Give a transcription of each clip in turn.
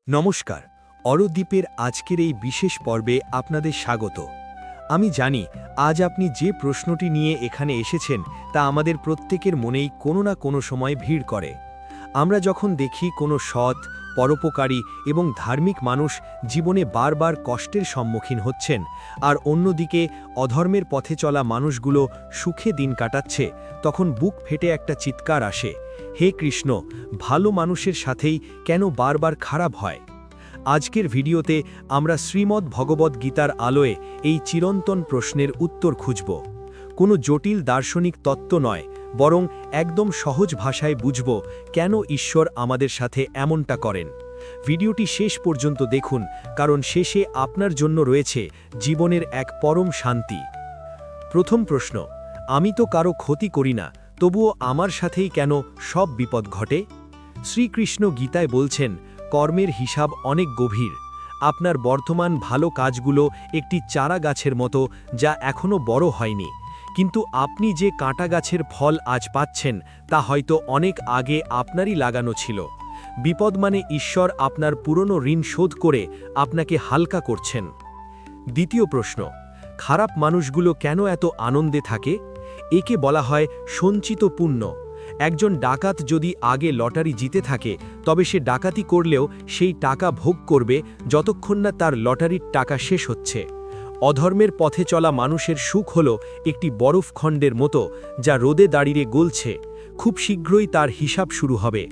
নমস্কার, অরদ্বীপের আজকের এই বিশেষ পর্বে আপনাদের স্বাগত। আমি জানি আজ আপনি যে প্রশ্নটি নিয়ে এখানে এসেছেন তা আমাদের প্রত্যেকের মনেই কোনো না কোনো সময় ভিড় করে। আমরা যখন দেখি কোনো সৎ, পরোপকারী এবং ধার্মিক মানুষ জীবনে বারবার কষ্টের সম্মুখীন হচ্ছেন, আর অন্যদিকে অধর্মের পথে চলা মানুষগুলো সুখে দিন কাটাচ্ছে, তখন বুক ফেটে একটা চিৎকার আসে, হে কৃষ্ণ, ভালো মানুষের সাথেই কেন বারবার খারাপ হয়? আজকের ভিডিওতে আমরা শ্রীমদ্ ভগবদ্ গীতার আলোয় এই চিরন্তন প্রশ্নের উত্তর খুঁজব। কোনো জটিল দার্শনিক তত্ত্ব নয়, বরং একদম সহজ ভাষায় বুঝব কেন ঈশ্বর আমাদের সাথে এমনটা করেন। ভিডিওটি শেষ পর্যন্ত দেখুন, কারণ শেষে আপনার জন্য রয়েছে জীবনের এক পরম শান্তি। প্রথম প্রশ্ন, আমি তো কারো ক্ষতি করি না, তবুও আমার সাথেই কেন সব বিপদ ঘটে? শ্রীকৃষ্ণ গীতায় বলছেন, কর্মের হিসাব অনেক গভীর। আপনার বর্তমান ভালো কাজগুলো একটি চারা গাছের মতো, যা এখনও বড় হয়নি, কিন্তু আপনি যে কাঁটা গাছের ফল আজ পাচ্ছেন তা হয়তো অনেক আগে আপনারই লাগানো ছিল। বিপদ মানে ঈশ্বর আপনার পুরনো ঋণ শোধ করে আপনাকে হালকা করছেন। দ্বিতীয় প্রশ্ন, খারাপ মানুষগুলো কেন এত আনন্দে থাকে? একে বলা হয় সঞ্চিত পুণ্য। একজন ডাকাত যদি আগে লটারি জিতে থাকে, তবে সে ডাকাতি করলেও সেই টাকা ভোগ করবে যতক্ষণ না তার লটারির টাকা শেষ হচ্ছে। অধর্মের পথে চলা মানুষের সুখ হল একটি বরফখণ্ডের মতো, যা রোদে দাঁড়িয়ে গলছে, খুব শীঘ্রই তার হিসাব শুরু হবে।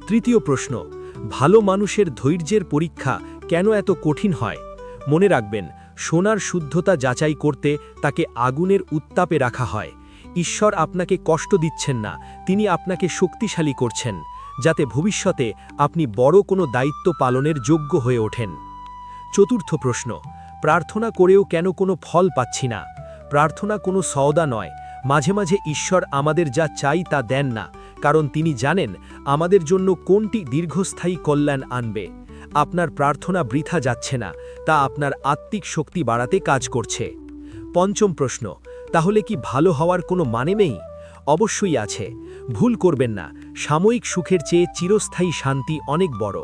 তৃতীয় প্রশ্ন, ভালো মানুষের ধৈর্যের পরীক্ষা কেন এত কঠিন হয়? মনে রাখবেন, সোনার শুদ্ধতা যাচাই করতে তাকে আগুনের উত্তাপে রাখা হয়। ঈশ্বর আপনাকে কষ্ট দিচ্ছেন না, তিনি আপনাকে শক্তিশালী করছেন, যাতে ভবিষ্যতে আপনি বড় কোনো দায়িত্ব পালনের যোগ্য হয়ে ওঠেন। চতুর্থ প্রশ্ন, প্রার্থনা করেও কেন কোনো ফল পাচ্ছি না? প্রার্থনা কোনো সওদা নয়। মাঝে মাঝে ঈশ্বর আমাদের যা চাই তা দেন না, কারণ তিনি জানেন আমাদের জন্য কোনটি দীর্ঘস্থায়ী কল্যাণ আনবে। আপনার প্রার্থনা বৃথা যাচ্ছে না, তা আপনার আত্মিক শক্তি বাড়াতে কাজ করছে। পঞ্চম প্রশ্ন, তাহলে কি ভালো হওয়ার কোনো মানে নেই? অবশ্যই আছে। ভুল করবেন না, সাময়িক সুখের চেয়ে চিরস্থায়ী শান্তি অনেক বড়।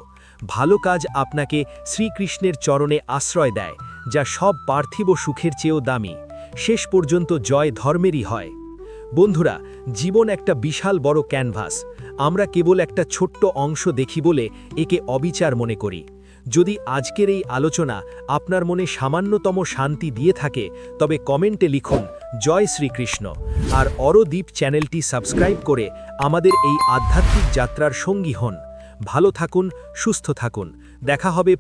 ভালো কাজ আপনাকে শ্রীকৃষ্ণের চরণে আশ্রয় দেয়, যা সব পার্থিব সুখের চেয়েও দামি। শেষ পর্যন্ত জয় ধর্মেরই হয়। বন্ধুরা, জীবন একটা বিশাল বড় ক্যানভাস। আমরা কেবল একটা ছোট্ট অংশ দেখি বলে একে অবিচার মনে করি। যদি আজকের এই আলোচনা আপনার মনে সামান্যতম শান্তি দিয়ে থাকে, তবে কমেন্টে লিখুন জয় শ্রীকৃষ্ণ, আর অরদ্বীপ চ্যানেলটি সাবস্ক্রাইব করে আমাদের এই আধ্যাত্মিক যাত্রার সঙ্গী হন। ভালো থাকুন, সুস্থ থাকুন, দেখা হবে